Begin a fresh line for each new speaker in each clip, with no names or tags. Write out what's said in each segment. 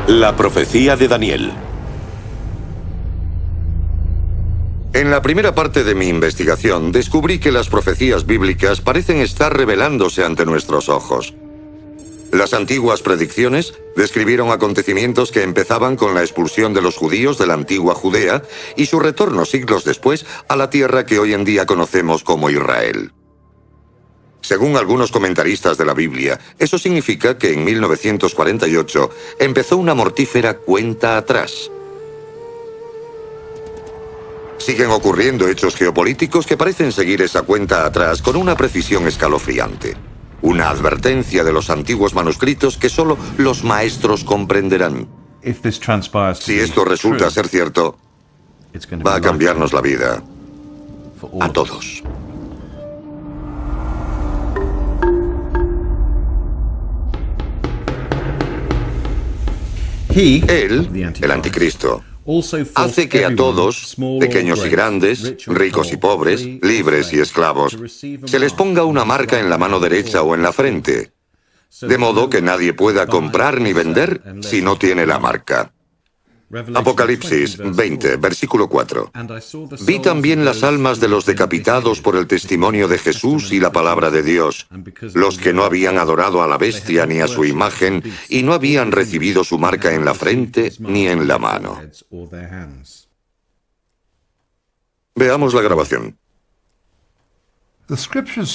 La profecía de Daniel.
En la primera parte de mi investigación descubrí que las profecías bíblicas parecen estar revelándose ante nuestros ojos. Las antiguas predicciones describieron acontecimientos que empezaban con la expulsión de los judíos de la antigua Judea y su retorno siglos después a la tierra que hoy en día conocemos como Israel. Según algunos comentaristas de la Biblia, eso significa que en 1948 empezó una mortífera cuenta atrás. Siguen ocurriendo hechos geopolíticos que parecen seguir esa cuenta atrás con una precisión escalofriante. Una advertencia de los antiguos manuscritos que solo los maestros comprenderán. Si esto resulta ser cierto, va a cambiarnos la vida a todos. Él, el anticristo, hace que a todos, pequeños y grandes, ricos y pobres, libres y esclavos, se les ponga una marca en la mano derecha o en la frente, de modo que nadie pueda comprar ni vender si no tiene la marca. Apocalipsis 20, versículo 4. Vi también las almas de los decapitados por el testimonio de Jesús y la palabra de Dios, los que no habían adorado a la bestia ni a su imagen y no habían recibido su marca en la frente ni en la mano. Veamos la grabación.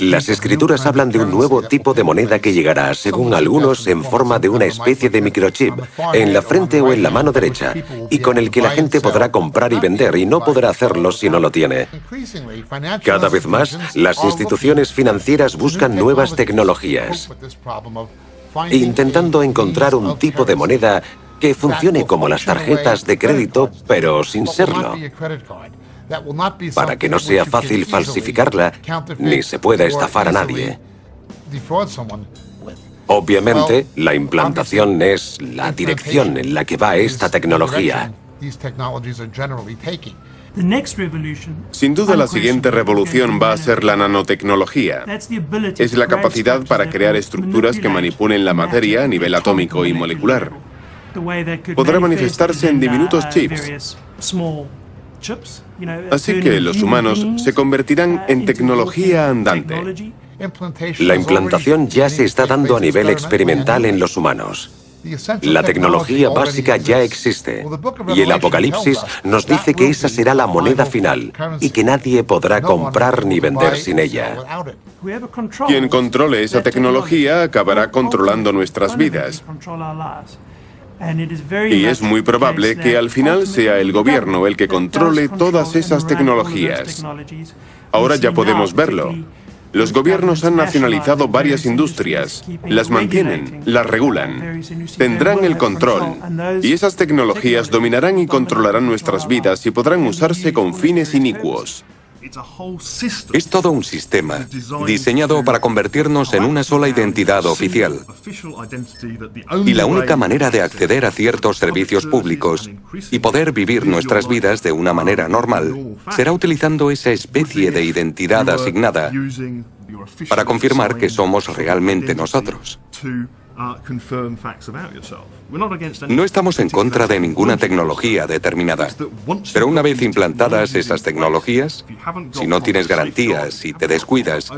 Las escrituras hablan de un nuevo tipo de moneda que llegará, según algunos, en forma de una especie de microchip, en la frente o en la mano derecha, y con el que la gente podrá comprar y vender, y no podrá hacerlo si no lo tiene. Cada vez más, las instituciones financieras buscan nuevas tecnologías, intentando encontrar un tipo de moneda que funcione como las tarjetas de crédito, pero sin serlo, para que no sea fácil falsificarla ni se pueda estafar a nadie. Obviamente, la implantación es la dirección en la que va esta tecnología.
Sin duda, la siguiente revolución va a ser la nanotecnología. Es la capacidad para crear estructuras que manipulen la materia a nivel atómico y molecular. Podrá manifestarse en diminutos chips. Así que los humanos se convertirán en tecnología andante.
La implantación ya se está dando a nivel experimental en los humanos. La tecnología básica ya existe, y el Apocalipsis nos dice que esa será la moneda final, y que nadie podrá comprar ni vender sin ella.
Quien controle esa tecnología acabará controlando nuestras vidas. Y es muy probable que al final sea el gobierno el que controle todas esas tecnologías. Ahora ya podemos verlo. Los gobiernos han nacionalizado varias industrias, las mantienen, las regulan, tendrán el control, y esas tecnologías dominarán y controlarán nuestras vidas y podrán usarse con fines inicuos.
Es todo un sistema diseñado para convertirnos en una sola identidad oficial. Y la única manera de acceder a ciertos servicios públicos y poder vivir nuestras vidas de una manera normal será utilizando esa especie de identidad asignada para confirmar que somos realmente nosotros. No estamos en contra de ninguna tecnología determinada, pero una vez implantadas esas tecnologías, si no tienes garantías y te descuidas,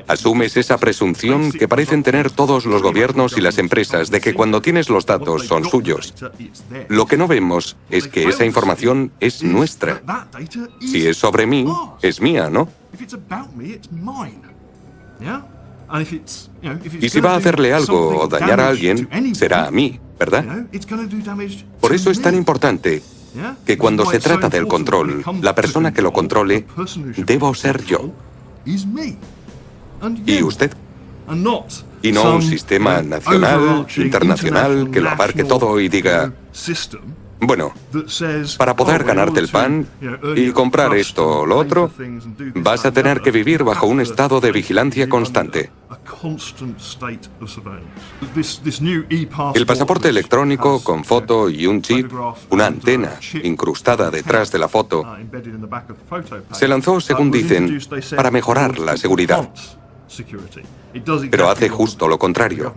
asumes esa presunción que parecen tener todos los gobiernos y las empresas de que cuando tienes los datos son suyos. Lo que no vemos es que esa información es nuestra. Si es sobre mí, es mía, ¿no? Y si va a hacerle algo o dañar a alguien, será a mí, ¿verdad? Por eso es tan importante que cuando se trata del control, la persona que lo controle debo ser yo. ¿Y usted? Y no un sistema nacional, internacional, que lo abarque todo y diga: bueno, para poder ganarte el pan y comprar esto o lo otro, vas a tener que vivir bajo un estado de vigilancia constante. El pasaporte electrónico con foto y un chip, una antena incrustada detrás de la foto, se lanzó, según dicen, para mejorar la seguridad. Pero hace justo lo contrario.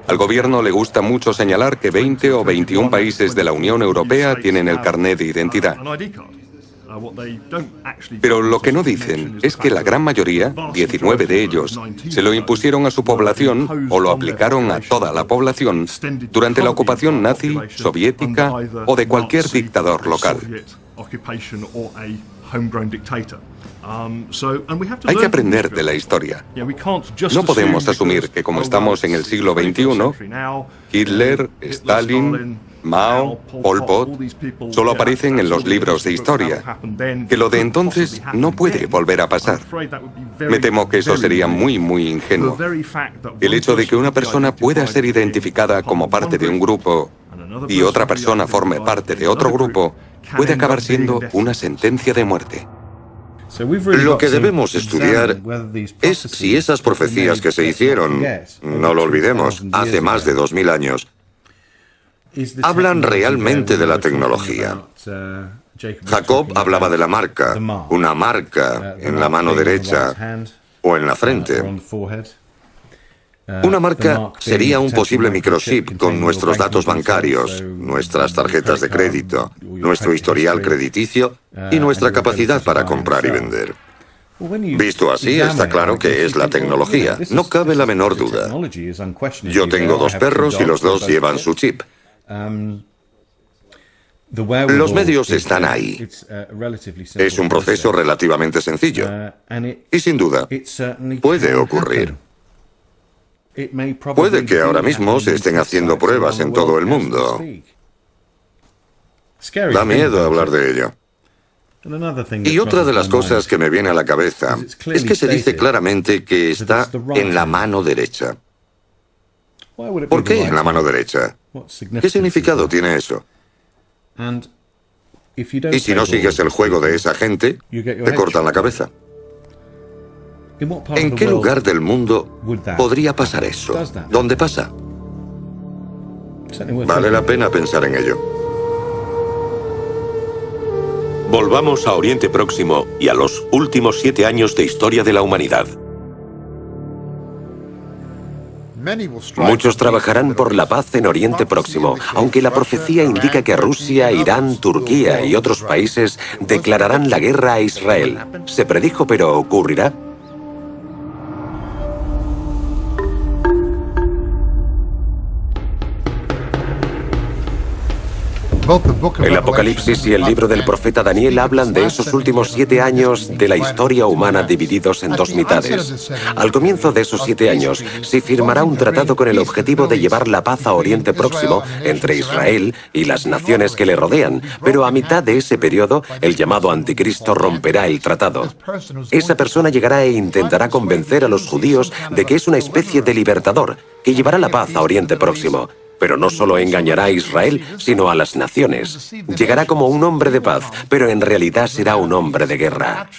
Al gobierno le gusta mucho señalar que 20 o 21 países de la Unión Europea tienen el carnet de identidad. Pero lo que no dicen es que la gran mayoría, 19 de ellos, se lo impusieron a su población o lo aplicaron a toda la población durante la ocupación nazi, soviética o de cualquier dictador local. Hay que aprender de la historia. No podemos asumir que como estamos en el siglo XXI, Hitler, Stalin, Mao, Pol Pot, solo aparecen en los libros de historia, que lo de entonces no puede volver a pasar. Me temo que eso sería muy, muy ingenuo. El hecho de que una persona pueda ser identificada como parte de un grupo y otra persona forme parte de otro grupo puede acabar siendo una sentencia de muerte.
Lo que debemos estudiar es si esas profecías que se hicieron, no lo olvidemos, hace más de 2000 años, hablan realmente de la tecnología. Jacob hablaba de la marca, una marca en la mano derecha o en la frente. Una marca sería un posible microchip con nuestros datos bancarios, nuestras tarjetas de crédito, nuestro historial crediticio y nuestra capacidad para comprar y vender. Visto así, está claro que es la tecnología, no cabe la menor duda. Yo tengo 2 perros y los 2 llevan su chip. Los medios están ahí. Es un proceso relativamente sencillo. Y sin duda, puede ocurrir. Puede que ahora mismo se estén haciendo pruebas en todo el mundo. Da miedo hablar de ello. Y otra de las cosas que me viene a la cabeza es que se dice claramente que está en la mano derecha. ¿Por qué en la mano derecha? ¿Qué significado tiene eso? Y si no sigues el juego de esa gente, te cortan la cabeza. ¿En qué lugar del mundo podría pasar eso? ¿Dónde pasa? Vale la pena pensar en ello.
Volvamos a Oriente Próximo y a los últimos 7 años de historia de la humanidad.
Muchos trabajarán por la paz en Oriente Próximo, aunque la profecía indica que Rusia, Irán, Turquía y otros países declararán la guerra a Israel. Se predijo, pero ¿ocurrirá? El Apocalipsis y el libro del profeta Daniel hablan de esos últimos 7 años de la historia humana divididos en 2 mitades. Al comienzo de esos 7 años se firmará un tratado con el objetivo de llevar la paz a Oriente Próximo entre Israel y las naciones que le rodean, pero a mitad de ese periodo el llamado Anticristo romperá el tratado. Esa persona llegará e intentará convencer a los judíos de que es una especie de libertador que llevará la paz a Oriente Próximo. Pero no solo engañará a Israel, sino a las naciones. Llegará como un hombre de paz, pero en realidad será un hombre de guerra.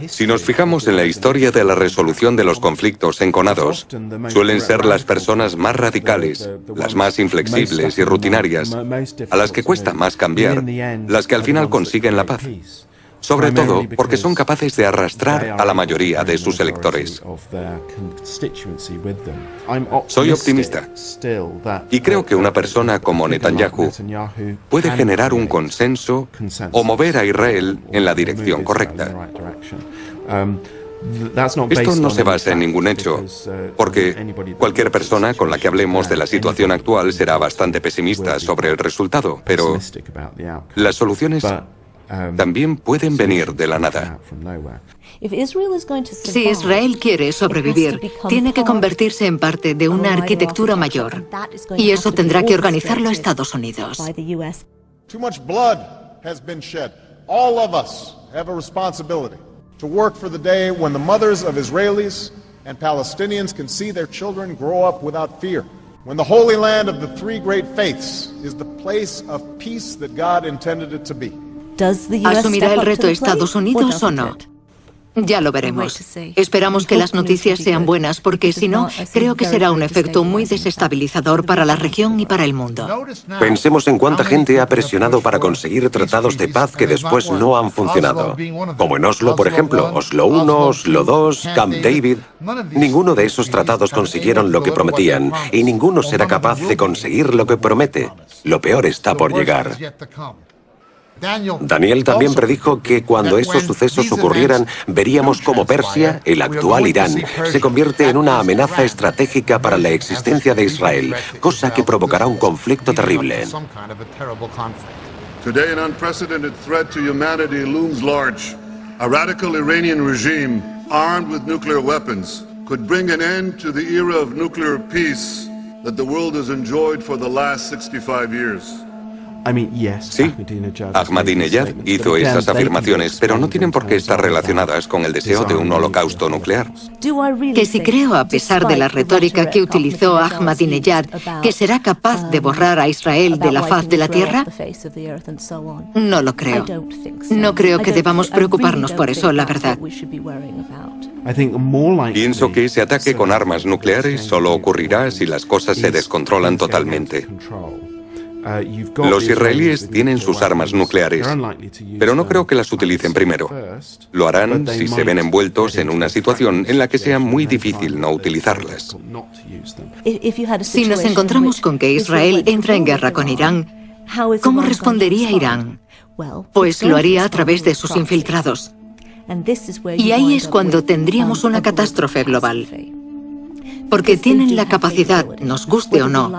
Si nos fijamos en la historia de la resolución de los conflictos enconados, suelen ser las personas más radicales, las más inflexibles y rutinarias, a las que cuesta más cambiar, las que al final consiguen la paz. Sobre todo porque son capaces de arrastrar a la mayoría de sus electores. Soy optimista y creo que una persona como Netanyahu puede generar un consenso o mover a Israel en la dirección correcta. Esto no se basa en ningún hecho, porque cualquier persona con la que hablemos de la situación actual será bastante pesimista sobre el resultado, pero las soluciones también pueden venir de la nada.
Si Israel quiere sobrevivir, tiene que convertirse en parte de una arquitectura mayor. Y eso tendrá que organizarlo Estados Unidos.
Too much blood has been shed. All of us have a responsibility to work for the day when the mothers of Israelis and Palestinians can see their children grow up without fear. When the Holy Land of the 3 great faiths is the place of peace that God intended it to be.
¿Asumirá el reto Estados Unidos o no? Ya lo veremos. Esperamos que las noticias sean buenas, porque si no, creo que será un efecto muy desestabilizador para la región y para el mundo.
Pensemos en cuánta gente ha presionado para conseguir tratados de paz que después no han funcionado. Como en Oslo, por ejemplo, Oslo I, Oslo II, Camp David. Ninguno de esos tratados consiguieron lo que prometían, y ninguno será capaz de conseguir lo que promete. Lo peor está por llegar. Daniel también predijo que cuando esos sucesos ocurrieran, veríamos cómo Persia, el actual Irán, se convierte en una amenaza estratégica para la existencia de Israel, cosa que provocará un conflicto terrible.
Today, an unprecedented threat to humanity looms large. A radical Iranian regime, armed with nuclear weapons, could bring an end to the era of nuclear peace that the world has enjoyed for the last 65 years.
Sí, Ahmadinejad hizo esas afirmaciones, pero no tienen por qué estar relacionadas con el deseo de un holocausto nuclear.
Que si creo, a pesar de la retórica que utilizó Ahmadinejad, que será capaz de borrar a Israel de la faz de la tierra, no lo creo. No creo que debamos preocuparnos por eso, la verdad.
Pienso que ese ataque con armas nucleares solo ocurrirá si las cosas se descontrolan totalmente. Los israelíes tienen sus armas nucleares, pero no creo que las utilicen primero. Lo harán si se ven envueltos en una situación en la que sea muy difícil no utilizarlas.
Si nos encontramos con que Israel entra en guerra con Irán, ¿cómo respondería Irán? Pues lo haría a través de sus infiltrados. Y ahí es cuando tendríamos una catástrofe global. Porque tienen la capacidad, nos guste o no,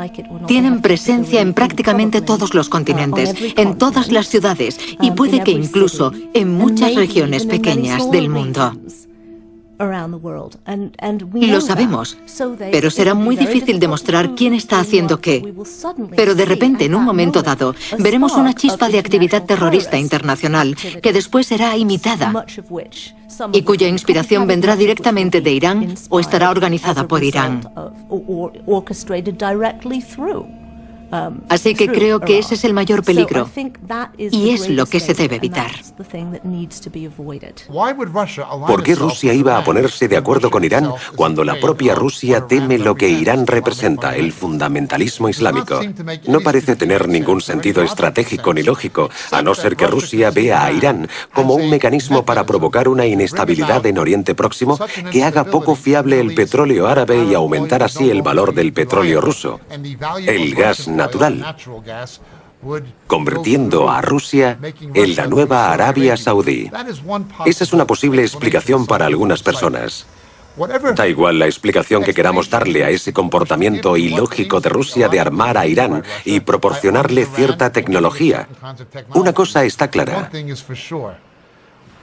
tienen presencia en prácticamente todos los continentes, en todas las ciudades y puede que incluso en muchas regiones pequeñas del mundo. Lo sabemos, pero será muy difícil demostrar quién está haciendo qué. Pero de repente, en un momento dado, veremos una chispa de actividad terrorista internacional que después será imitada y cuya inspiración vendrá directamente de Irán o estará organizada por Irán. Así que creo que ese es el mayor peligro y es lo que se debe evitar.
¿Por qué Rusia iba a ponerse de acuerdo con Irán cuando la propia Rusia teme lo que Irán representa, el fundamentalismo islámico? No parece tener ningún sentido estratégico ni lógico, a no ser que Rusia vea a Irán como un mecanismo para provocar una inestabilidad en Oriente Próximo que haga poco fiable el petróleo árabe y aumentar así el valor del petróleo ruso. El gas natural, convirtiendo a Rusia en la nueva Arabia Saudí. Esa es una posible explicación para algunas personas. Da igual la explicación que queramos darle a ese comportamiento ilógico de Rusia de armar a Irán y proporcionarle cierta tecnología. Una cosa está clara.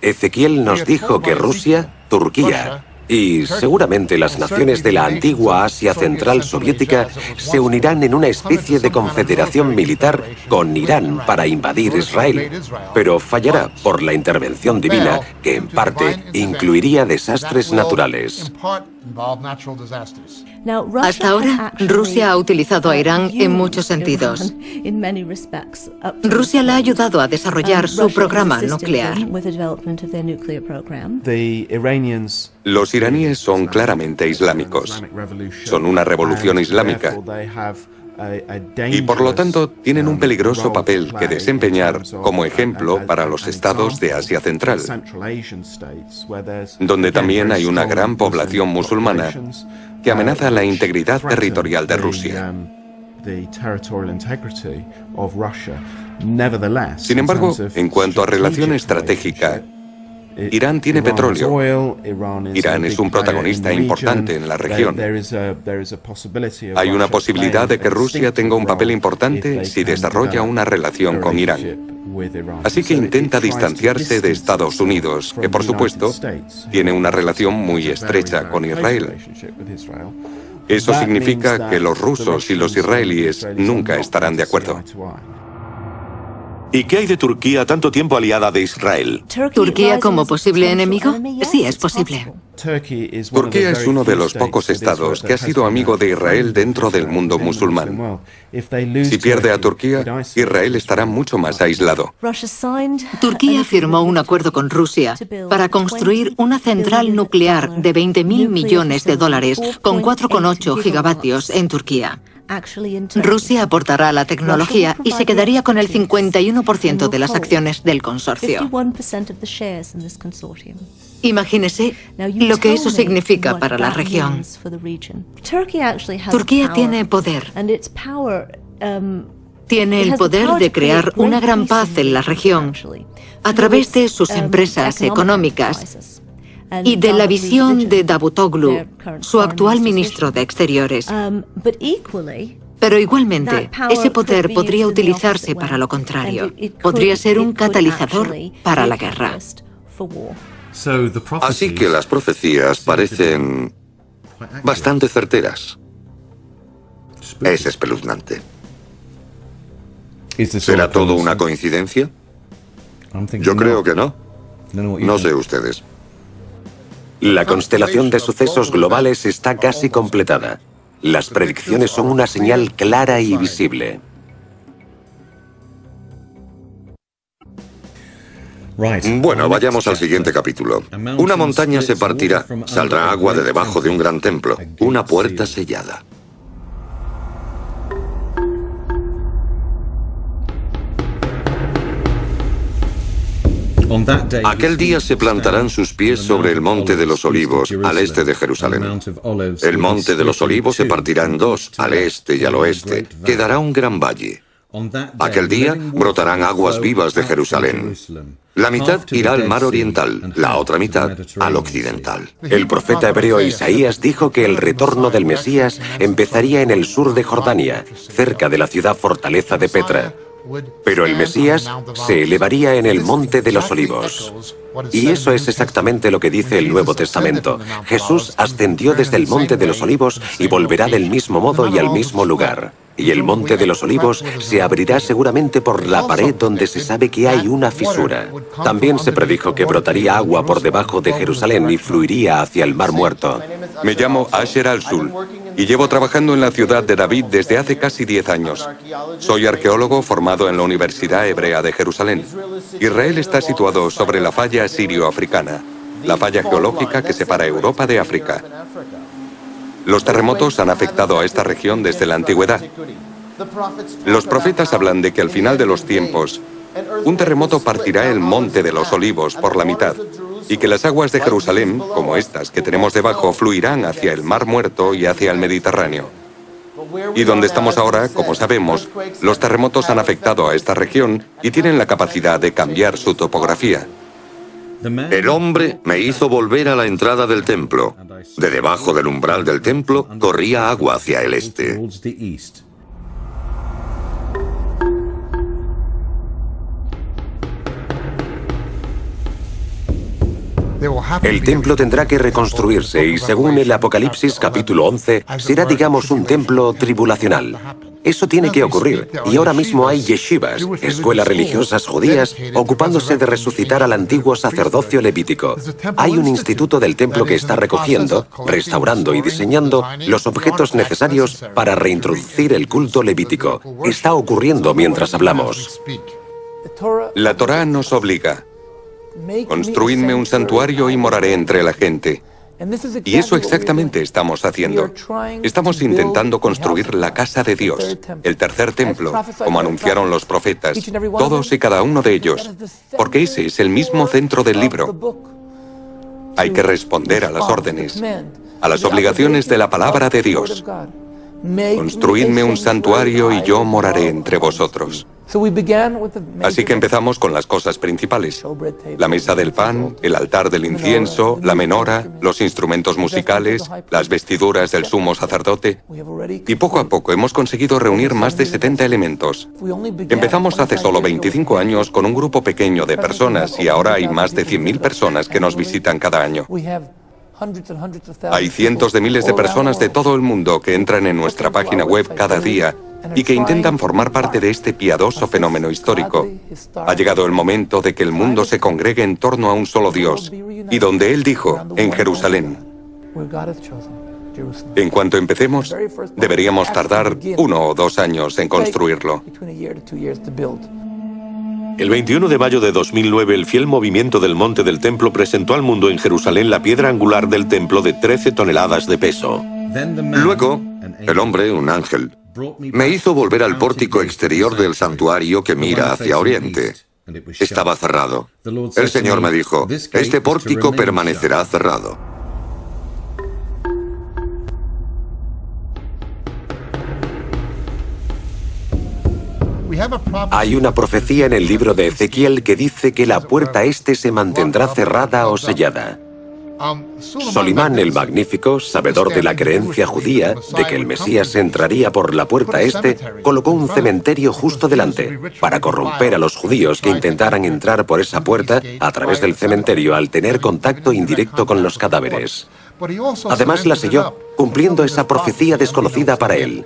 Ezequiel nos dijo que Rusia, Turquía y seguramente las naciones de la antigua Asia Central soviética se unirán en una especie de confederación militar con Irán para invadir Israel, pero fallará por la intervención divina que en parte incluiría desastres naturales.
Hasta ahora, Rusia ha utilizado a Irán en muchos sentidos. Rusia la ha ayudado a desarrollar su programa nuclear.
Los iraníes son claramente islámicos. Son una revolución islámica. Y por lo tanto tienen un peligroso papel que desempeñar como ejemplo para los estados de Asia Central, donde también hay una gran población musulmana que amenaza la integridad territorial de Rusia. Sin embargo, en cuanto a relación estratégica, Irán tiene petróleo. Irán es un protagonista importante en la región. Hay una posibilidad de que Rusia tenga un papel importante si desarrolla una relación con Irán. Así que intenta distanciarse de Estados Unidos, que por supuesto tiene una relación muy estrecha con Israel. Eso significa que los rusos y los israelíes nunca estarán de acuerdo.
¿Y qué hay de Turquía, tanto tiempo aliada de Israel?
¿Turquía como posible enemigo? Sí, es posible.
Turquía es uno de los pocos estados que ha sido amigo de Israel dentro del mundo musulmán. Si pierde a Turquía, Israel estará mucho más aislado.
Turquía firmó un acuerdo con Rusia para construir una central nuclear de 20.000 millones de dólares con 4,8 gigavatios en Turquía. Rusia aportará la tecnología y se quedaría con el 51% de las acciones del consorcio. Imagínese lo que eso significa para la región. Turquía tiene poder. Tiene el poder de crear una gran paz en la región a través de sus empresas económicas y de la visión de Davutoglu, su actual ministro de Exteriores. Pero igualmente, ese poder podría utilizarse para lo contrario. Podría ser un catalizador para la guerra.
Así que las profecías parecen bastante certeras. Es espeluznante. ¿Será todo una coincidencia? Yo creo que no. No sé ustedes.
La constelación de sucesos globales está casi completada. Las predicciones son una señal clara y visible.
Bueno, vayamos al siguiente capítulo. Una montaña se partirá, saldrá agua de debajo de un gran templo, una puerta sellada. Aquel día se plantarán sus pies sobre el monte de los olivos, al este de Jerusalén. El monte de los olivos se partirá en dos, al este y al oeste. Quedará un gran valle. Aquel día brotarán aguas vivas de Jerusalén. La mitad irá al mar oriental, la otra mitad al occidental.
El profeta hebreo Isaías dijo que el retorno del Mesías empezaría en el sur de Jordania, cerca de la ciudad fortaleza de Petra. Pero el Mesías se elevaría en el Monte de los Olivos. Y eso es exactamente lo que dice el Nuevo Testamento. Jesús ascendió desde el Monte de los Olivos y volverá del mismo modo y al mismo lugar. Y el Monte de los Olivos se abrirá seguramente por la pared donde se sabe que hay una fisura. También se predijo que brotaría agua por debajo de Jerusalén y fluiría hacia el Mar Muerto.
Me llamo Asher Al-Sul y llevo trabajando en la ciudad de David desde hace casi 10 años. Soy arqueólogo formado en la Universidad Hebrea de Jerusalén. Israel está situado sobre la falla sirio-africana, la falla geológica que separa Europa de África. Los terremotos han afectado a esta región desde la antigüedad. Los profetas hablan de que al final de los tiempos, un terremoto partirá el Monte de los Olivos por la mitad, y que las aguas de Jerusalén, como estas que tenemos debajo, fluirán hacia el Mar Muerto y hacia el Mediterráneo. Y donde estamos ahora, como sabemos, los terremotos han afectado a esta región y tienen la capacidad de cambiar su topografía.
El hombre me hizo volver a la entrada del templo. De debajo del umbral del templo corría agua hacia el este.
El templo tendrá que reconstruirse y según el Apocalipsis capítulo 11, será digamos un templo tribulacional. Eso tiene que ocurrir, y ahora mismo hay yeshivas, escuelas religiosas judías, ocupándose de resucitar al antiguo sacerdocio levítico. Hay un instituto del templo que está recogiendo, restaurando y diseñando los objetos necesarios para reintroducir el culto levítico. Está ocurriendo mientras hablamos.
La Torá nos obliga. Construidme un santuario y moraré entre la gente. Y eso exactamente estamos haciendo. Estamos intentando construir la casa de Dios, el tercer templo, como anunciaron los profetas, todos y cada uno de ellos, porque ese es el mismo centro del libro. Hay que responder a las órdenes, a las obligaciones de la palabra de Dios. Construidme un santuario y yo moraré entre vosotros. Así que empezamos con las cosas principales: la mesa del pan, el altar del incienso, la menora, los instrumentos musicales, las vestiduras del sumo sacerdote. Y poco a poco hemos conseguido reunir más de 70 elementos. Empezamos hace solo 25 años con un grupo pequeño de personas y ahora hay más de 100.000 personas que nos visitan cada año. Hay cientos de miles de personas de todo el mundo que entran en nuestra página web cada día y que intentan formar parte de este piadoso fenómeno histórico. Ha llegado el momento de que el mundo se congregue en torno a un solo Dios, y donde Él dijo, en Jerusalén. En cuanto empecemos, deberíamos tardar 1 o 2 años en construirlo.
El 21 de mayo de 2009, el fiel movimiento del Monte del Templo presentó al mundo en Jerusalén la piedra angular del templo de 13 toneladas de peso.
Luego, el hombre, un ángel, me hizo volver al pórtico exterior del santuario que mira hacia oriente. Estaba cerrado. El Señor me dijo, este pórtico permanecerá cerrado.
Hay una profecía en el libro de Ezequiel que dice que la puerta este se mantendrá cerrada o sellada. Solimán el Magnífico, sabedor de la creencia judía de que el Mesías entraría por la puerta este, colocó un cementerio justo delante, para corromper a los judíos que intentaran entrar por esa puerta a través del cementerio al tener contacto indirecto con los cadáveres. Además la selló, cumpliendo esa profecía desconocida para él.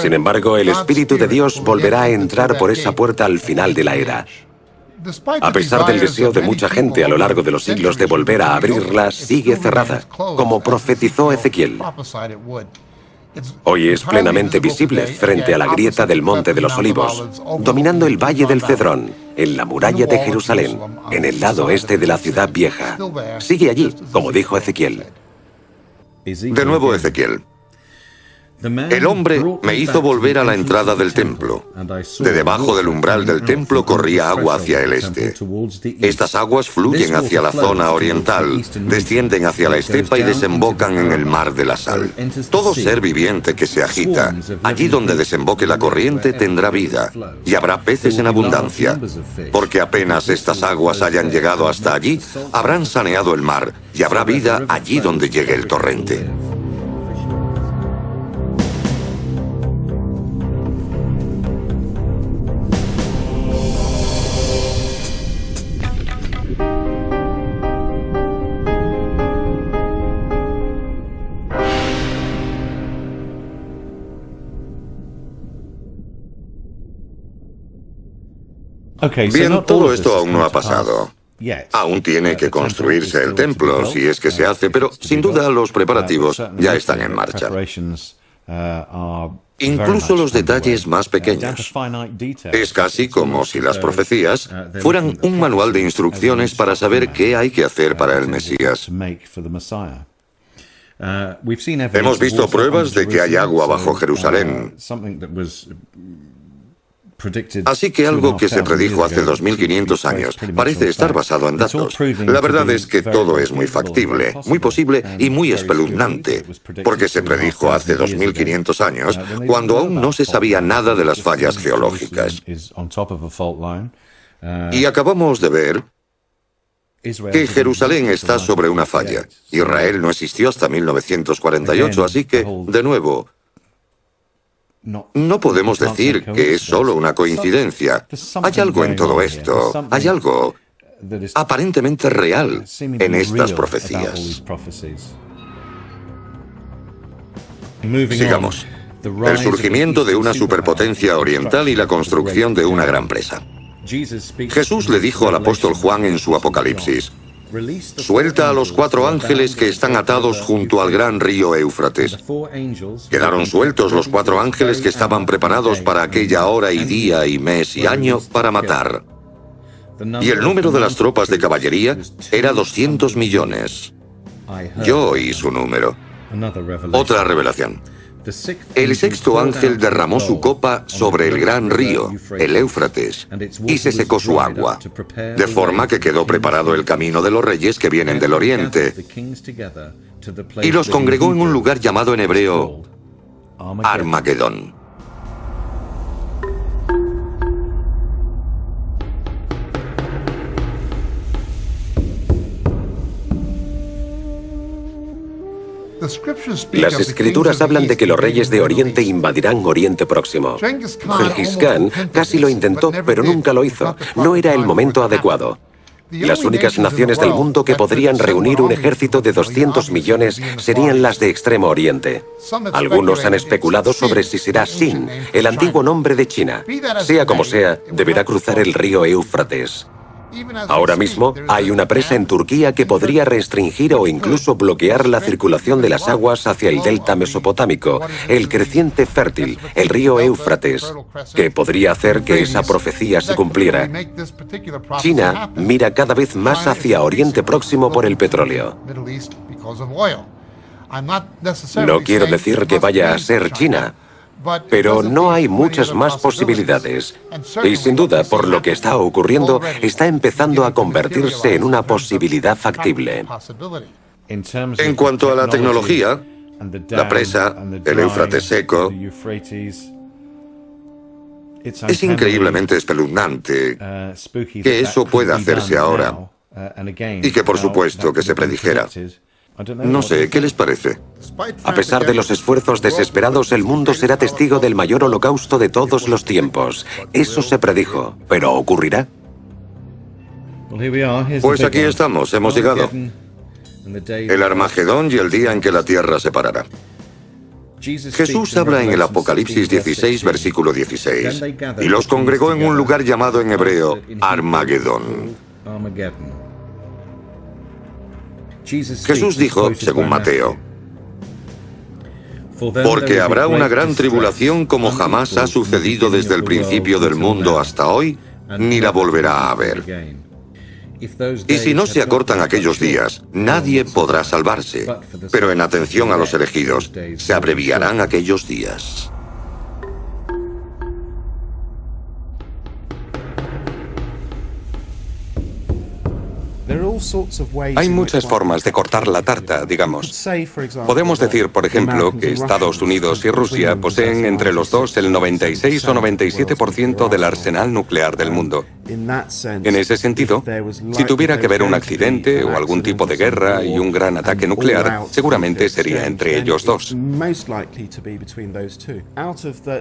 Sin embargo, el Espíritu de Dios volverá a entrar por esa puerta al final de la era. A pesar del deseo de mucha gente a lo largo de los siglos de volver a abrirla, sigue cerrada, como profetizó Ezequiel. Hoy es plenamente visible frente a la grieta del Monte de los Olivos, dominando el Valle del Cedrón, en la muralla de Jerusalén, en el lado este de la ciudad vieja. Sigue allí, como dijo Ezequiel.
De nuevo Ezequiel. El hombre me hizo volver a la entrada del templo. De debajo del umbral del templo corría agua hacia el este. Estas aguas fluyen hacia la zona oriental, descienden hacia la estepa y desembocan en el mar de la sal. Todo ser viviente que se agita, allí donde desemboque la corriente tendrá vida, y habrá peces en abundancia, porque apenas estas aguas hayan llegado hasta allí, habrán saneado el mar, y habrá vida allí donde llegue el torrente. Bien, todo esto aún no ha pasado. Aún tiene que construirse el templo, si es que se hace, pero sin duda los preparativos ya están en marcha. Incluso los detalles más pequeños. Es casi como si las profecías fueran un manual de instrucciones para saber qué hay que hacer para el Mesías. Hemos visto pruebas de que hay agua bajo Jerusalén. Así que algo que se predijo hace 2500 años parece estar basado en datos. La verdad es que todo es muy factible, muy posible y muy espeluznante, porque se predijo hace 2500 años cuando aún no se sabía nada de las fallas geológicas. Y acabamos de ver que Jerusalén está sobre una falla. Israel no existió hasta 1948, así que, de nuevo, no podemos decir que es solo una coincidencia. Hay algo en todo esto, hay algo aparentemente real en estas profecías. Sigamos. El surgimiento de una superpotencia oriental y la construcción de una gran presa. Jesús le dijo al apóstol Juan en su Apocalipsis: suelta a los 4 ángeles que están atados junto al gran río Éufrates. Quedaron sueltos los 4 ángeles que estaban preparados para aquella hora y día y mes y año para matar. Y el número de las tropas de caballería era 200 millones. Yo oí su número. Otra revelación. El 6.º ángel derramó su copa sobre el gran río, el Éufrates, y se secó su agua, de forma que quedó preparado el camino de los reyes que vienen del oriente, y los congregó en un lugar llamado en hebreo Armagedón.
Las escrituras hablan de que los reyes de Oriente invadirán Oriente Próximo. Gengis Khan casi lo intentó, pero nunca lo hizo. No era el momento adecuado. Las únicas naciones del mundo que podrían reunir un ejército de 200 millones serían las de Extremo Oriente. Algunos han especulado sobre si será Sin, el antiguo nombre de China. Sea como sea, deberá cruzar el río Éufrates. Ahora mismo hay una presa en Turquía que podría restringir o incluso bloquear la circulación de las aguas hacia el delta mesopotámico, el creciente fértil, el río Éufrates, que podría hacer que esa profecía se cumpliera. China mira cada vez más hacia Oriente Próximo por el petróleo. No quiero decir que vaya a ser China, pero no hay muchas más posibilidades. Y sin duda, por lo que está ocurriendo, está empezando a convertirse en una posibilidad factible.
En cuanto a la tecnología, la presa, el Éufrates seco, es increíblemente espeluznante que eso pueda hacerse ahora y que por supuesto que se predijera. No sé, ¿qué les parece?
A pesar de los esfuerzos desesperados, el mundo será testigo del mayor holocausto de todos los tiempos. Eso se predijo, pero ¿ocurrirá?
Pues aquí estamos, hemos llegado. El Armagedón y el día en que la tierra se parará. Jesús habla en el Apocalipsis 16, versículo 16, y los congregó en un lugar llamado en hebreo Armagedón. Jesús dijo, según Mateo, porque habrá una gran tribulación como jamás ha sucedido desde el principio del mundo hasta hoy, ni la volverá a haber. Y si no se acortan aquellos días, nadie podrá salvarse. Pero en atención a los elegidos, se abreviarán aquellos días.
Hay muchas formas de cortar la tarta, digamos. Podemos decir, por ejemplo, que Estados Unidos y Rusia poseen entre los dos el 96 o 97% del arsenal nuclear del mundo. En ese sentido, si tuviera que haber un accidente o algún tipo de guerra y un gran ataque nuclear, seguramente sería entre ellos dos.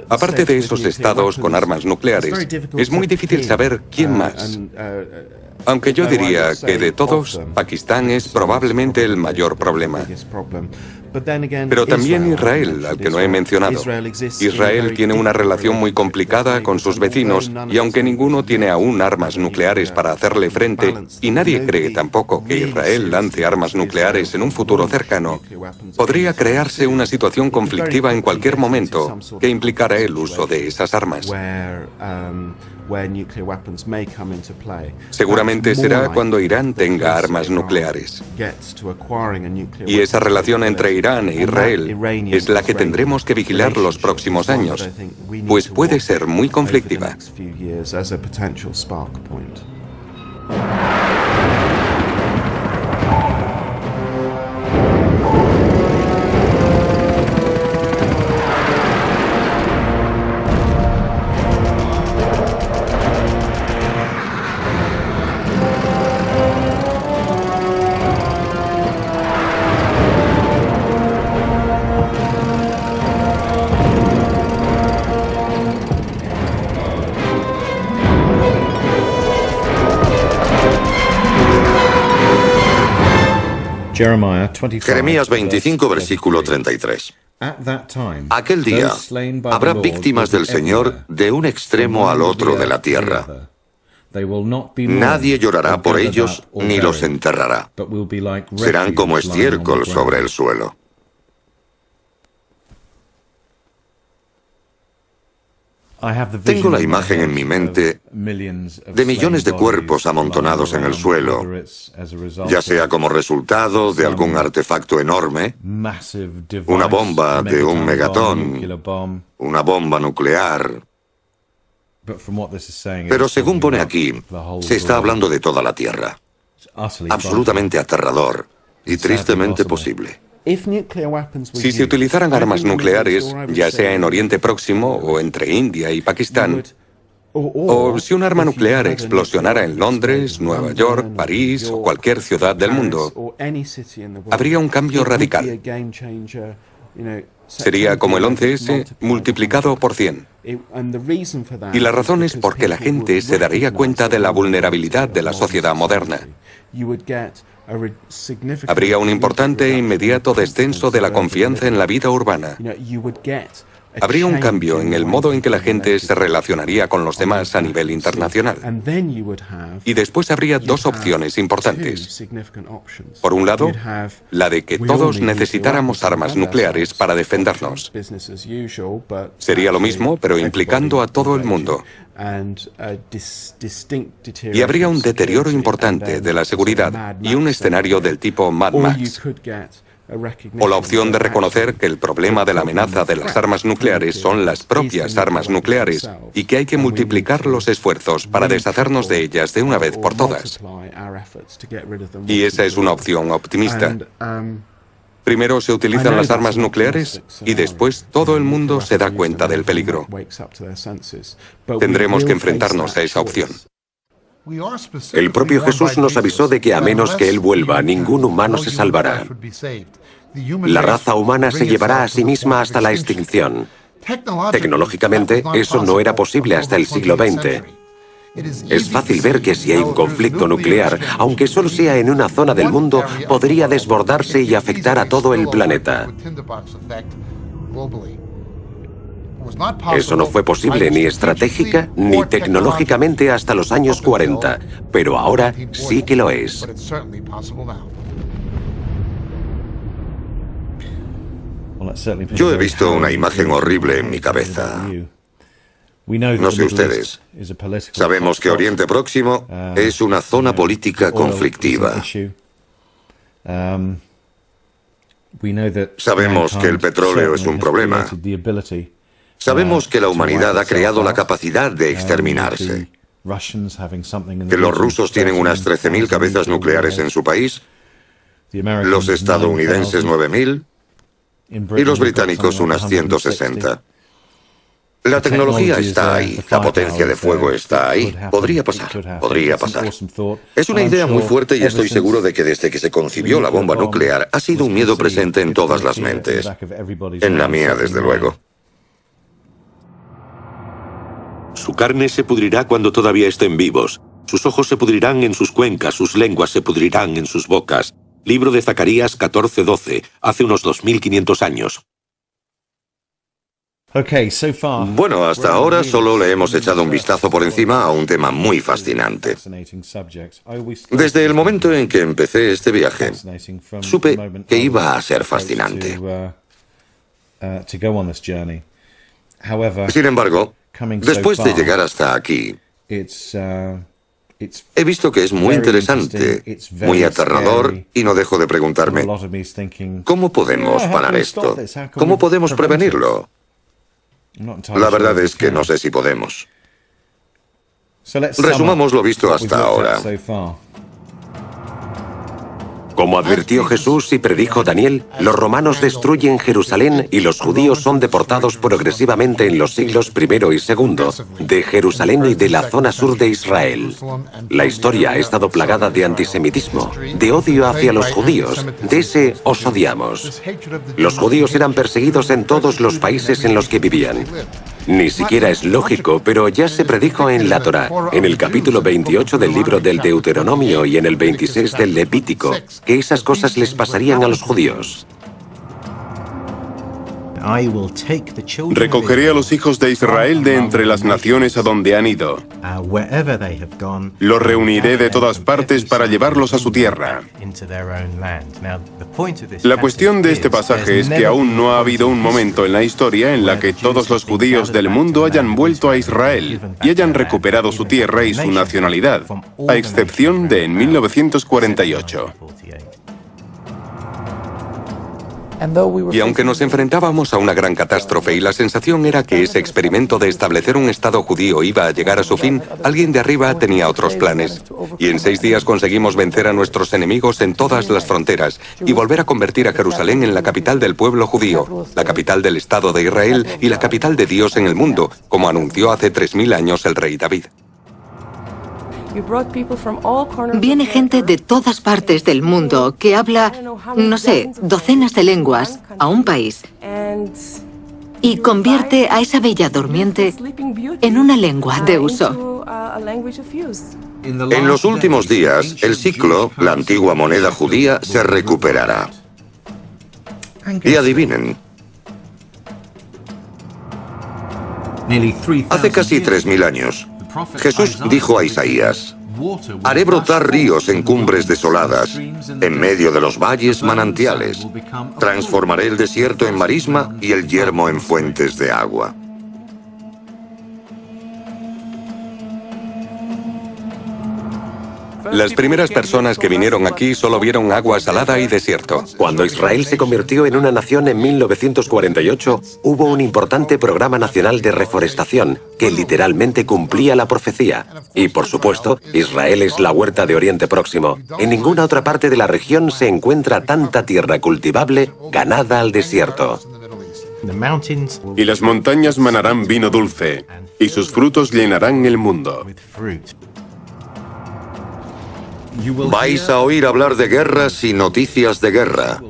Aparte de esos estados con armas nucleares, es muy difícil saber quién más. Aunque yo diría que de todos, Pakistán es probablemente el mayor problema. Pero también Israel, al que no he mencionado. Israel tiene una relación muy complicada con sus vecinos y aunque ninguno tiene aún armas nucleares para hacerle frente, y nadie cree tampoco que Israel lance armas nucleares en un futuro cercano, podría crearse una situación conflictiva en cualquier momento que implicara el uso de esas armas. Seguramente será cuando Irán tenga armas nucleares. Y esa relación entre Irán e Israel es la que tendremos que vigilar los próximos años, pues puede ser muy conflictiva.
Jeremías 25, versículo 33. Aquel día habrá víctimas del Señor de un extremo al otro de la tierra. Nadie llorará por ellos ni los enterrará. Serán como estiércol sobre el suelo. Tengo la imagen en mi mente de millones de cuerpos amontonados en el suelo, ya sea como resultado de algún artefacto enorme, una bomba de un megatón, una bomba nuclear. Pero según pone aquí, se está hablando de toda la Tierra. Absolutamente aterrador y tristemente posible.
Si se utilizaran armas nucleares, ya sea en Oriente Próximo o entre India y Pakistán, o si un arma nuclear explosionara en Londres, Nueva York, París o cualquier ciudad del mundo, habría un cambio radical. Sería como el 11S multiplicado por 100. Y la razón es porque la gente se daría cuenta de la vulnerabilidad de la sociedad moderna. Habría un importante e inmediato descenso de la confianza en la vida urbana. Habría un cambio en el modo en que la gente se relacionaría con los demás a nivel internacional. Y después habría dos opciones importantes. Por un lado, la de que todos necesitáramos armas nucleares para defendernos. Sería lo mismo, pero implicando a todo el mundo. Y habría un deterioro importante de la seguridad y un escenario del tipo Mad Max. O la opción de reconocer que el problema de la amenaza de las armas nucleares son las propias armas nucleares y que hay que multiplicar los esfuerzos para deshacernos de ellas de una vez por todas. Y esa es una opción optimista. Primero se utilizan las armas nucleares y después todo el mundo se da cuenta del peligro. Tendremos que enfrentarnos a esa opción.
El propio Jesús nos avisó de que a menos que Él vuelva, ningún humano se salvará. La raza humana se llevará a sí misma hasta la extinción. Tecnológicamente, eso no era posible hasta el siglo XX. Es fácil ver que si hay un conflicto nuclear, aunque solo sea en una zona del mundo, podría desbordarse y afectar a todo el planeta. Eso no fue posible ni estratégica ni tecnológicamente hasta los años 40, pero ahora sí que lo es.
Yo he visto una imagen horrible en mi cabeza. No sé ustedes. Sabemos que Oriente Próximo es una zona política conflictiva. Sabemos que el petróleo es un problema. Sabemos que la humanidad ha creado la capacidad de exterminarse. Que los rusos tienen unas 13.000 cabezas nucleares en su país, los estadounidenses 9.000 y los británicos unas 160. La tecnología está ahí, la potencia de fuego está ahí. Podría pasar, podría pasar. Es una idea muy fuerte y estoy seguro de que desde que se concibió la bomba nuclear ha sido un miedo presente en todas las mentes. En la mía, desde luego.
Su carne se pudrirá cuando todavía estén vivos. Sus ojos se pudrirán en sus cuencas, sus lenguas se pudrirán en sus bocas. Libro de Zacarías 14:12, hace unos 2500 años.
Bueno, hasta ahora solo le hemos echado un vistazo por encima a un tema muy fascinante. Desde el momento en que empecé este viaje, supe que iba a ser fascinante. Sin embargo, después de llegar hasta aquí, he visto que es muy interesante, muy aterrador y no dejo de preguntarme, ¿cómo podemos parar esto? ¿Cómo podemos prevenirlo? La verdad es que no sé si podemos. Resumamos lo visto hasta ahora.
Como advirtió Jesús y predijo Daniel, los romanos destruyen Jerusalén y los judíos son deportados progresivamente en los siglos I y II de Jerusalén y de la zona sur de Israel. La historia ha estado plagada de antisemitismo, de odio hacia los judíos, de ese os odiamos. Los judíos eran perseguidos en todos los países en los que vivían. Ni siquiera es lógico, pero ya se predijo en la Torá, en el capítulo 28 del libro del Deuteronomio y en el 26 del Levítico, que esas cosas les pasarían a los judíos.
Recogeré a los hijos de Israel de entre las naciones a donde han ido. Los reuniré de todas partes para llevarlos a su tierra. La cuestión de este pasaje es que aún no ha habido un momento en la historia en la que todos los judíos del mundo hayan vuelto a Israel y hayan recuperado su tierra y su nacionalidad, a excepción de en 1948. Y aunque nos enfrentábamos a una gran catástrofe y la sensación era que ese experimento de establecer un Estado judío iba a llegar a su fin, alguien de arriba tenía otros planes. Y en 6 días conseguimos vencer a nuestros enemigos en todas las fronteras y volver a convertir a Jerusalén en la capital del pueblo judío, la capital del Estado de Israel y la capital de Dios en el mundo, como anunció hace 3000 años el rey David.
Viene gente de todas partes del mundo que habla, no sé, docenas de lenguas a un país y convierte a esa bella durmiente en una lengua de uso.
En los últimos días, el siclo, la antigua moneda judía, se recuperará. Y adivinen. Hace casi 3000 años, Jesús dijo a Isaías: haré brotar ríos en cumbres desoladas, en medio de los valles manantiales. Transformaré el desierto en marisma y el yermo en fuentes de agua.
Las primeras personas que vinieron aquí solo vieron agua salada y desierto.
Cuando Israel se convirtió en una nación en 1948, hubo un importante programa nacional de reforestación que literalmente cumplía la profecía. Y por supuesto, Israel es la huerta de Oriente Próximo. En ninguna otra parte de la región se encuentra tanta tierra cultivable ganada al desierto.
Y las montañas manarán vino dulce, y sus frutos llenarán el mundo.
Vais a oír hablar de guerras y noticias de guerra.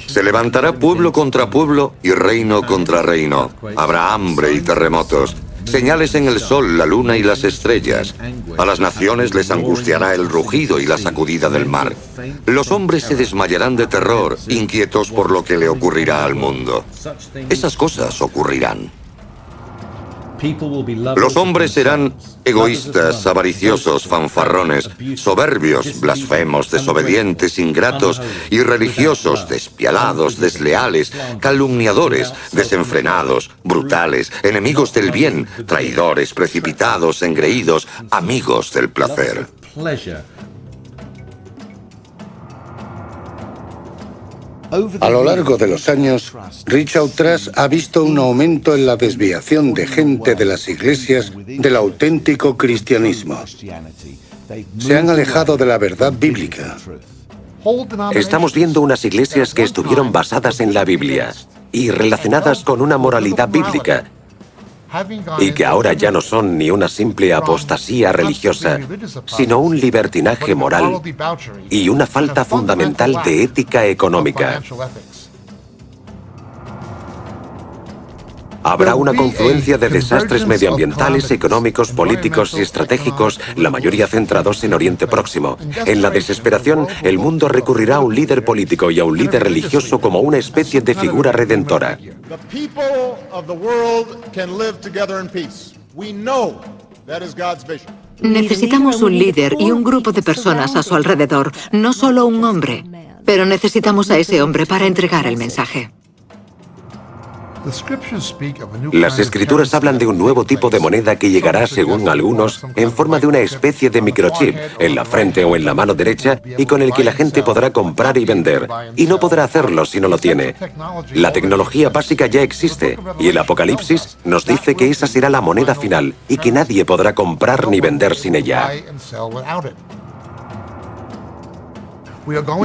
Se levantará pueblo contra pueblo y reino contra reino. Habrá hambre y terremotos, señales en el sol, la luna y las estrellas. A las naciones les angustiará el rugido y la sacudida del mar. Los hombres se desmayarán de terror, inquietos por lo que le ocurrirá al mundo. Esas cosas ocurrirán. Los hombres serán egoístas, avariciosos, fanfarrones, soberbios, blasfemos, desobedientes, ingratos, irreligiosos, despiadados, desleales, calumniadores, desenfrenados, brutales, enemigos del bien, traidores, precipitados, engreídos, amigos del placer.
A lo largo de los años, Richard Truss ha visto un aumento en la desviación de gente de las iglesias del auténtico cristianismo. Se han alejado de la verdad bíblica.
Estamos viendo unas iglesias que estuvieron basadas en la Biblia y relacionadas con una moralidad bíblica, y que ahora ya no son ni una simple apostasía religiosa, sino un libertinaje moral y una falta fundamental de ética económica. Habrá una confluencia de desastres medioambientales, económicos, políticos y estratégicos, la mayoría centrados en Oriente Próximo. En la desesperación, el mundo recurrirá a un líder político y a un líder religioso como una especie de figura redentora.
Necesitamos un líder y un grupo de personas a su alrededor, no solo un hombre. Pero necesitamos a ese hombre para entregar el mensaje.
Las escrituras hablan de un nuevo tipo de moneda que llegará, según algunos, en forma de una especie de microchip en la frente o en la mano derecha y con el que la gente podrá comprar y vender. Y no podrá hacerlo si no lo tiene. La tecnología básica ya existe y el Apocalipsis nos dice que esa será la moneda final y que nadie podrá comprar ni vender sin ella.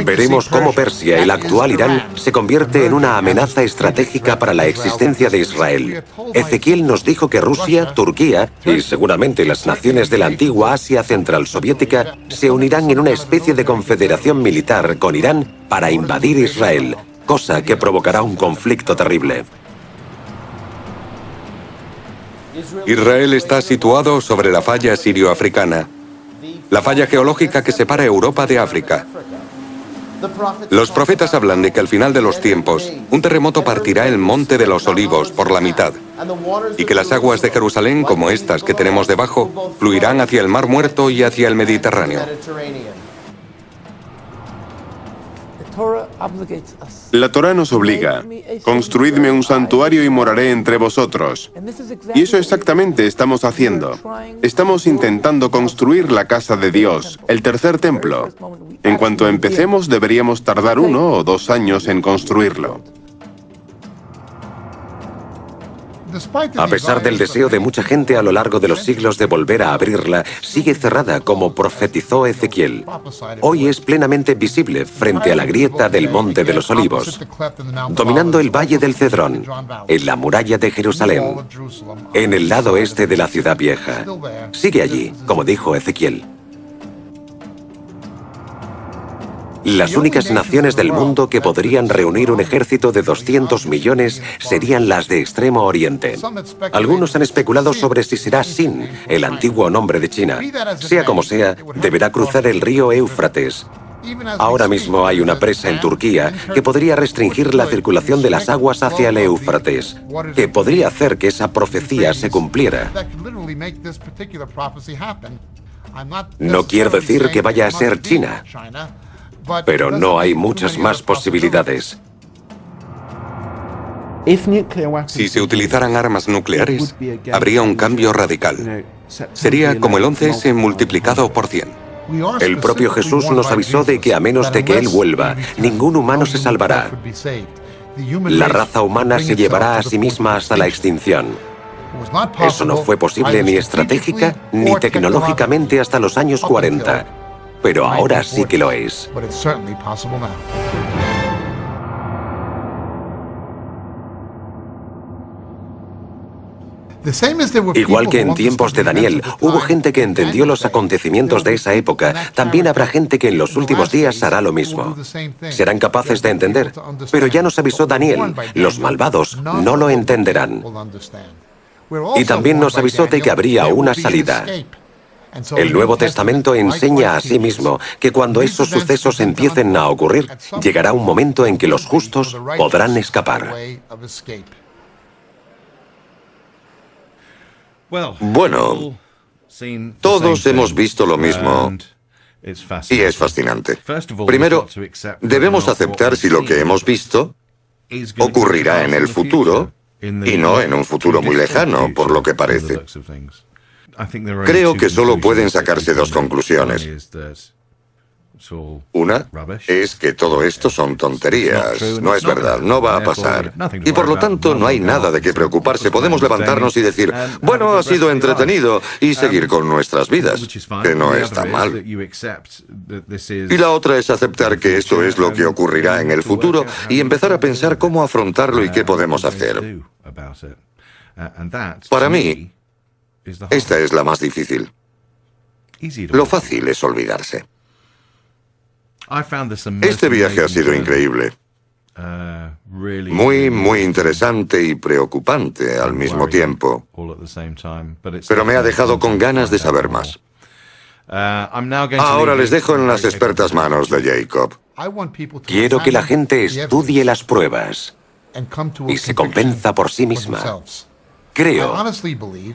Veremos cómo Persia, el actual Irán, se convierte en una amenaza estratégica para la existencia de Israel. Ezequiel nos dijo que Rusia, Turquía y seguramente las naciones de la antigua Asia Central Soviética se unirán en una especie de confederación militar con Irán para invadir Israel, cosa que provocará un conflicto terrible.
Israel está situado sobre la falla sirio-africana, la falla geológica que separa Europa de África. Los profetas hablan de que al final de los tiempos, un terremoto partirá el Monte de los Olivos por la mitad, y que las aguas de Jerusalén, como estas que tenemos debajo, fluirán hacia el Mar Muerto y hacia el Mediterráneo.
La Torá nos obliga: construidme un santuario y moraré entre vosotros. Y eso exactamente estamos haciendo. Estamos intentando construir la casa de Dios, el tercer templo. En cuanto empecemos, deberíamos tardar 1 o 2 años en construirlo.
A pesar del deseo de mucha gente a lo largo de los siglos de volver a abrirla, sigue cerrada como profetizó Ezequiel. Hoy es plenamente visible frente a la grieta del Monte de los Olivos, dominando el Valle del Cedrón, en la muralla de Jerusalén, en el lado este de la ciudad vieja. Sigue allí, como dijo Ezequiel. Las únicas naciones del mundo que podrían reunir un ejército de 200 millones serían las de Extremo Oriente. Algunos han especulado sobre si será Sin, el antiguo nombre de China. Sea como sea, deberá cruzar el río Éufrates. Ahora mismo hay una presa en Turquía que podría restringir la circulación de las aguas hacia el Éufrates, que podría hacer que esa profecía se cumpliera. No quiero decir que vaya a ser China, pero no hay muchas más posibilidades.
Si se utilizaran armas nucleares, habría un cambio radical. Sería como el 11S multiplicado por 100.
El propio Jesús nos avisó de que a menos de que Él vuelva, ningún humano se salvará. La raza humana se llevará a sí misma hasta la extinción. Eso no fue posible ni estratégica ni tecnológicamente hasta los años 40. Pero ahora sí que lo es. Igual que en tiempos de Daniel, hubo gente que entendió los acontecimientos de esa época, también habrá gente que en los últimos días hará lo mismo. Serán capaces de entender, pero ya nos avisó Daniel, los malvados no lo entenderán. Y también nos avisó de que habría una salida. El Nuevo Testamento enseña a sí mismo que cuando esos sucesos empiecen a ocurrir, llegará un momento en que los justos podrán escapar.
Bueno, todos hemos visto lo mismo y es fascinante. Primero, debemos aceptar si lo que hemos visto ocurrirá en el futuro y no en un futuro muy lejano, por lo que parece. Creo que solo pueden sacarse dos conclusiones. Una es que todo esto son tonterías, no es verdad, no va a pasar. Y por lo tanto no hay nada de qué preocuparse, podemos levantarnos y decir, bueno, ha sido entretenido y seguir con nuestras vidas, que no está mal. Y la otra es aceptar que esto es lo que ocurrirá en el futuro y empezar a pensar cómo afrontarlo y qué podemos hacer. Para mí, esta es la más difícil. Lo fácil es olvidarse. Este viaje ha sido increíble. Muy interesante y preocupante al mismo tiempo. Pero me ha dejado con ganas de saber más. Ahora les dejo en las expertas manos de Jacob.
Quiero que la gente estudie las pruebas y se convenza por sí misma. Creo,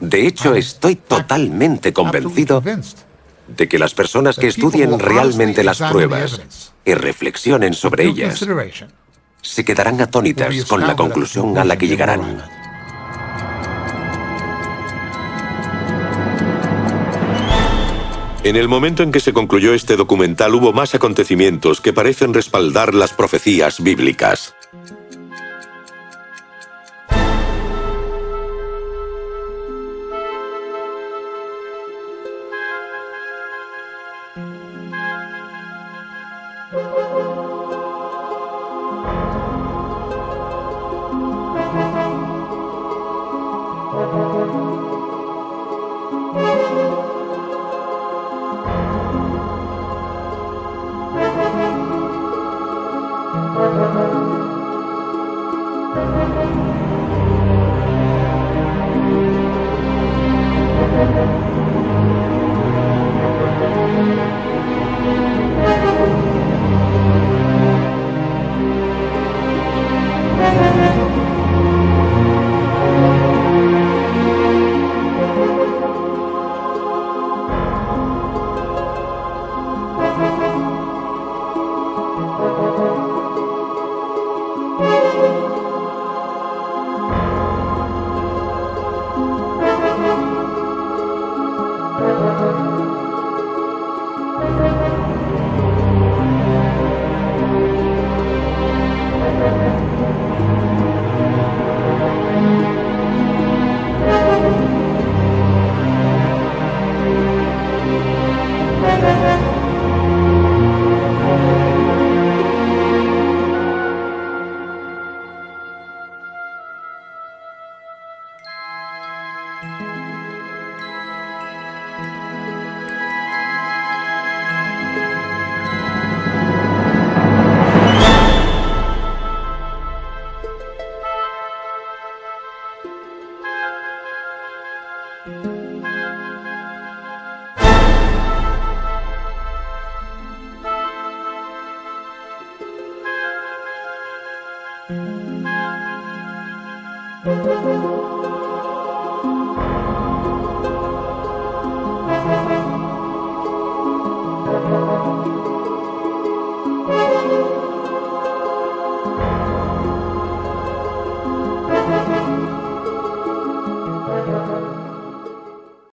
de hecho estoy totalmente convencido de que las personas que estudien realmente las pruebas y reflexionen sobre ellas se quedarán atónitas con la conclusión a la que llegarán.
En el momento en que se concluyó este documental hubo más acontecimientos que parecen respaldar las profecías bíblicas.
Thank you.